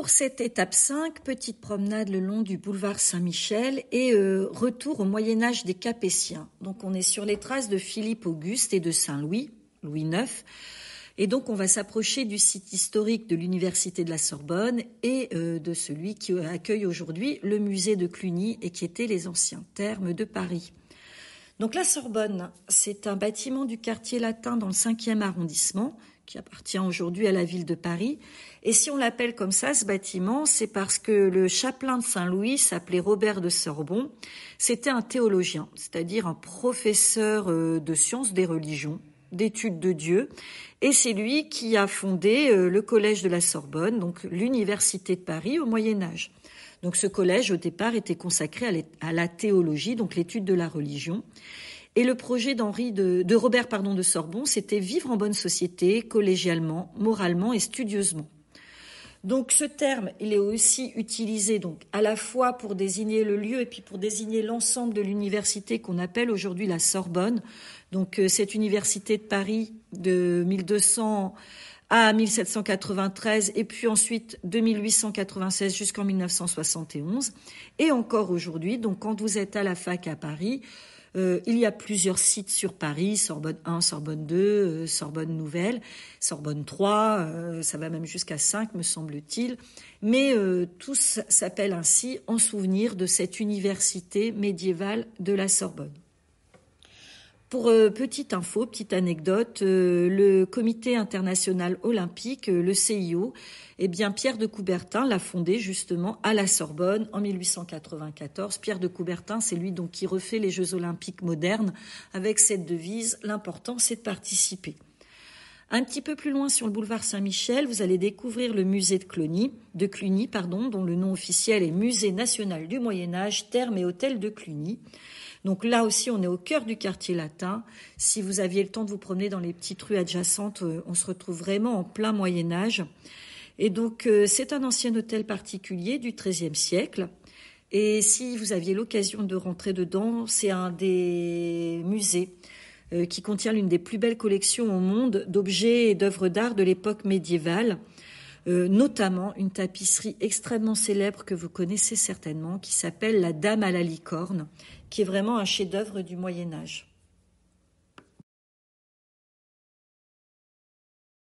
Pour cette étape 5, petite promenade le long du boulevard Saint-Michel et retour au Moyen-Âge des Capétiens. Donc on est sur les traces de Philippe Auguste et de Saint-Louis, Louis IX. Et donc on va s'approcher du site historique de l'Université de la Sorbonne et de celui qui accueille aujourd'hui le musée de Cluny et qui était les anciens thermes de Paris. Donc la Sorbonne, c'est un bâtiment du quartier latin dans le 5e arrondissement qui appartient aujourd'hui à la ville de Paris. Et si on l'appelle comme ça, ce bâtiment, c'est parce que le chapelain de Saint-Louis s'appelait Robert de Sorbon. C'était un théologien, c'est-à-dire un professeur de sciences des religions, d'études de Dieu. Et c'est lui qui a fondé le collège de la Sorbonne, donc l'université de Paris au Moyen-Âge. Donc ce collège, au départ, était consacré à la théologie, donc l'étude de la religion. Et le projet de Robert de Sorbon, c'était vivre en bonne société, collégialement, moralement et studieusement. Donc ce terme, il est aussi utilisé donc à la fois pour désigner le lieu et puis pour désigner l'ensemble de l'université qu'on appelle aujourd'hui la Sorbonne. Donc cette université de Paris de 1200 à 1793 et puis ensuite de 1896 jusqu'en 1971. Et encore aujourd'hui, donc quand vous êtes à la fac à Paris, il y a plusieurs sites sur Paris, Sorbonne 1, Sorbonne 2, Sorbonne Nouvelle, Sorbonne 3, ça va même jusqu'à 5 me semble-t-il, mais tous s'appellent ainsi en souvenir de cette université médiévale de la Sorbonne. Pour petite info, petite anecdote, le Comité international olympique, le CIO, eh bien Pierre de Coubertin l'a fondé justement à la Sorbonne en 1894. Pierre de Coubertin, c'est lui donc qui refait les Jeux olympiques modernes avec cette devise « L'important, c'est de participer ». Un petit peu plus loin sur le boulevard Saint-Michel, vous allez découvrir le musée de Cluny, dont le nom officiel est Musée national du Moyen-Âge, Thermes et Hôtel de Cluny. Donc là aussi, on est au cœur du quartier latin. Si vous aviez le temps de vous promener dans les petites rues adjacentes, on se retrouve vraiment en plein Moyen-Âge. Et donc, c'est un ancien hôtel particulier du XIIIe siècle. Et si vous aviez l'occasion de rentrer dedans, c'est un des musées qui contient l'une des plus belles collections au monde d'objets et d'œuvres d'art de l'époque médiévale. Notamment une tapisserie extrêmement célèbre que vous connaissez certainement, qui s'appelle la Dame à la licorne, qui est vraiment un chef-d'œuvre du Moyen-Âge.